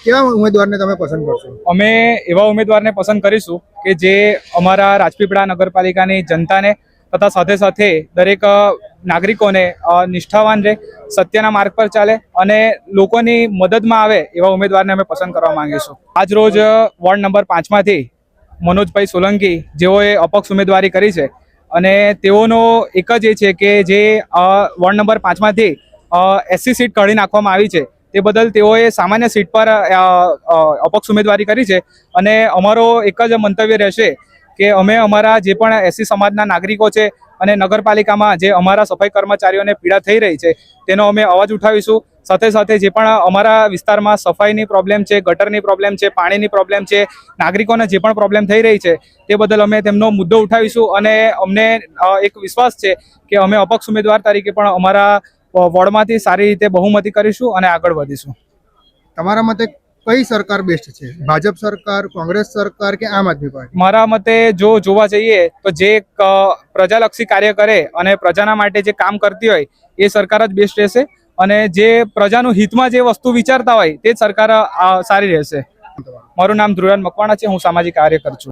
કેવા ઉમેદવારને તમે પસંદ કરશો? અમે એવા ઉમેદવારને પસંદ કરીશું કે જે અમારા રાજપીપળા નગરપાલિકાની જનતાને તથા સાથે સાથે દરેક નાગરિકોને નિષ્ઠાવાન રહે, સત્યના માર્ગ પર ચાલે અને લોકોની મદદમાં આવે એવા ઉમેદવારને અમે પસંદ કરવા માંગીશું. આજ રોજ વોર્ડ નંબર 5માંથી મનોજભાઈ સોલંકી જેઓએ અપક્ષ ઉમેદવારી કરી છે અને તેઓનો એક જ એ છે કે જે વોર્ડ નંબર 5માંથી SC સીટ કાઢી નાખવામાં આવી છે તે બદલ તેઓએ સામાન્ય સીટ પર અપક્ષ ઉમેદવારી કરી છે અને અમારો એક જ મંતવ્ય રહેશે કે અમે અમારા જે પણ SC સમાજના નાગરિકો છે અને નગરપાલિકામાં જે અમારા સફાઈ કર્મચારીઓને પીડા થઈ રહી છે તેનો અમે અવાજ ઉઠાવીશું. સાથે સાથે જે પણ અમારા વિસ્તારમાં સફાઈની પ્રોબ્લેમ છે, ગટરની પ્રોબ્લેમ છે, પાણીની પ્રોબ્લેમ છે, નાગરિકોને જે પણ પ્રોબ્લેમ થઈ રહી છે તે બદલ અમે તેમનો મુદ્દો ઉઠાવીશું અને અમને એક વિશ્વાસ છે કે અમે અપક્ષ ઉમેદવાર તરીકે પણ અમારા વોર્ડમાંથી સારી રીતે બહુમતી કરીશું અને આગળ વધીશું. તમારા મતે કઈ સરકાર બેસ્ટ છે? ભાજપ સરકાર, કોંગ્રેસ સરકાર કે આમ આદમી પાર્ટી? મારા મતે જો જોવા જઈએ તો જે પ્રજાલક્ષી કાર્ય કરે અને પ્રજાના માટે જે કામ કરતી હોય એ સરકાર જ બેસ્ટ રહેશે અને જે પ્રજાનું હિતમાં જે વસ્તુ વિચારતા હોય તે જ સરકાર સારી રહેશે. મારું નામ ધ્રુવન મકવાણા છે, હું સામાજિક કાર્યકર છું.